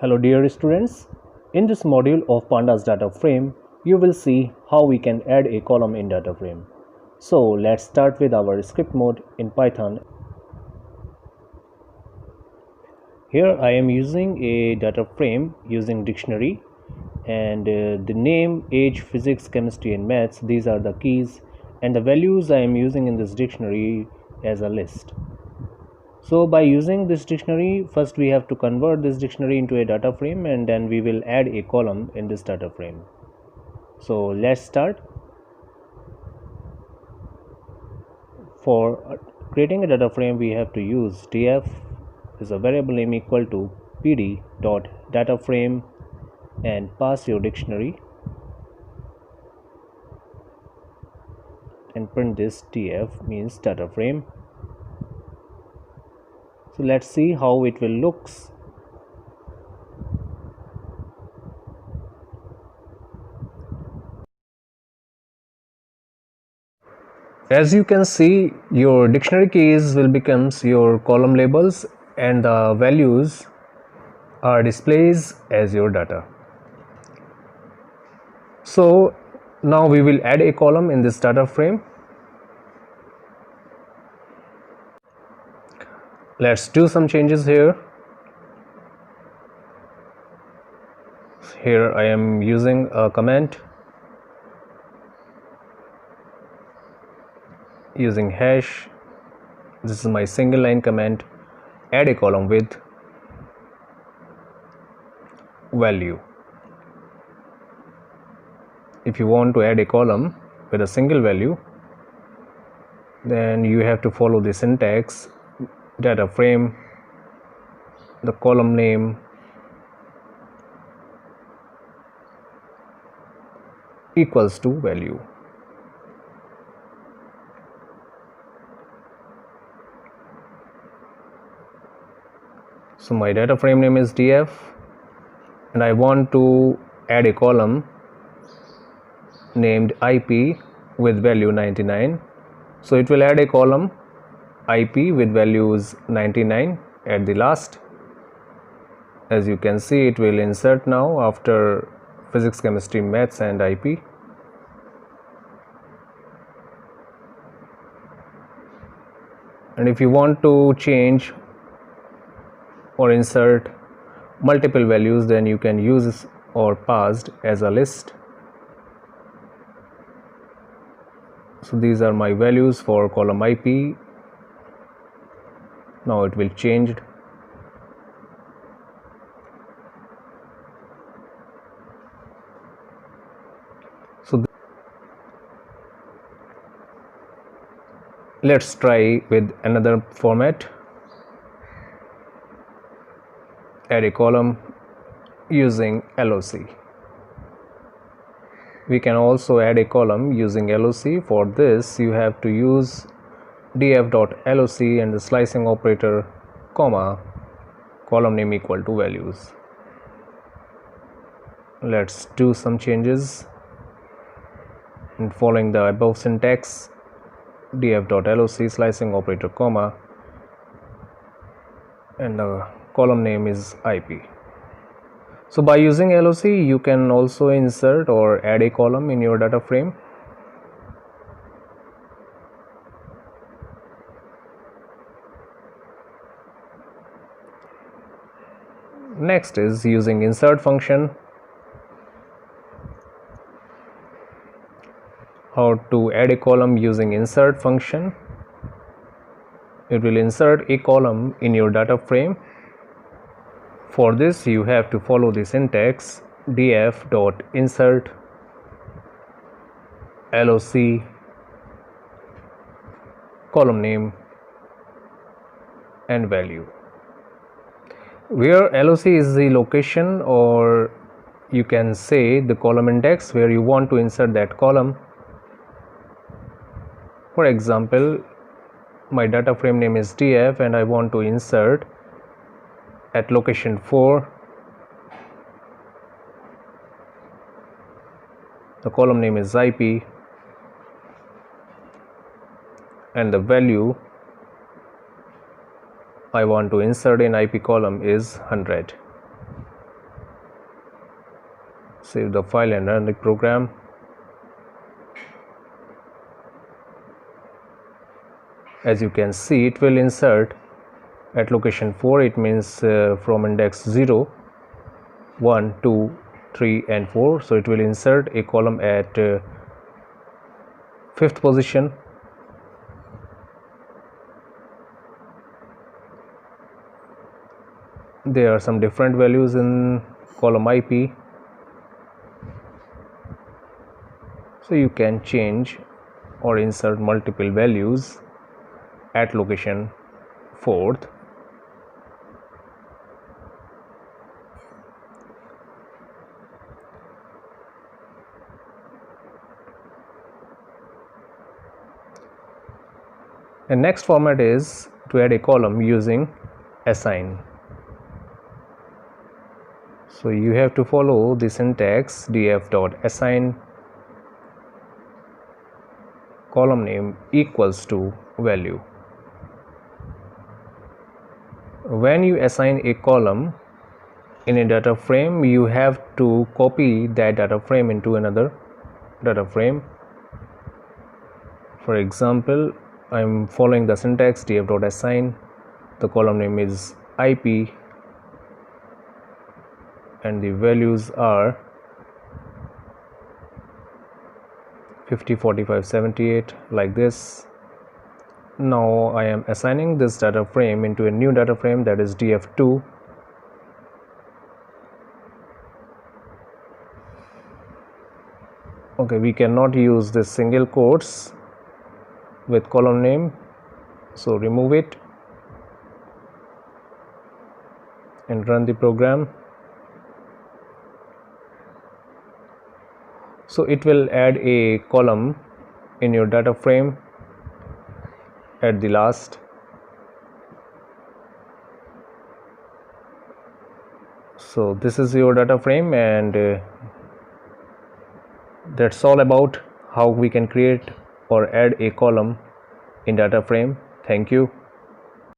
Hello dear students, in this module of Pandas data frame, you will see how we can add a column in data frame. So let's start with our script mode in Python. Here I am using a data frame using dictionary and the name, age, physics, chemistry and maths, these are the keys, and the values I am using in this dictionary as a list. So by using this dictionary, first we have to convert this dictionary into a data frame and then we will add a column in this data frame. So let's start. For creating a data frame, we have to use df is a variable name equal to pd.dataframe and pass your dictionary and print this df means data frame. So let's see how it will looks. As you can see, your dictionary keys will becomes your column labels and the values are displays as your data. So now we will add a column in this data frame. Let's do some changes here. Here I am using a command using hash. This is my single line command. Add a column with value. If you want to add a column with a single value, then you have to follow the syntax data frame, the column name equals to value. So my data frame name is df and I want to add a column named IP with value 99. So it will add a column IP with values 99 at the last. As you can see, it will insert now after physics, chemistry, maths and IP. And if you want to change or insert multiple values, then you can use or passed as a list. So these are my values for column IP. Now it will change. So let's try with another format. Add a column using LOC. We can also add a column using LOC. For this you have to use df.loc and the slicing operator, comma, column name equal to values. Let's do some changes and following the above syntax, df.loc, slicing operator, comma, and the column name is IP. So by using LOC, you can also insert or add a column in your data frame. Next is using insert function. How to add a column using insert function? It will insert a column in your data frame. For this you have to follow the syntax df.insert loc, column name and value, where loc is the location or you can say the column index where you want to insert that column. For example, my data frame name is df and I want to insert at location 4. The column name is IP and the value I want to insert in IP column is 100. Save the file and run the program. As you can see, it will insert at location 4. It means from index 0, 1, 2, 3 and 4. So it will insert a column at 5th position. There are some different values in column IP, so you can change or insert multiple values at location 4th. And next format is to add a column using assign. So you have to follow the syntax df.assign column name equals to value. When you assign a column in a data frame, you have to copy that data frame into another data frame. For example, I'm following the syntax df.assign, the column name is IP and the values are 50, 45, 78, like this. Now I am assigning this data frame into a new data frame, that is df2. Okay, we cannot use this single quotes with column name, so remove it and run the program. So it will add a column in your data frame at the last. So this is your data frame, and that's all about how we can create or add a column in data frame. Thank you.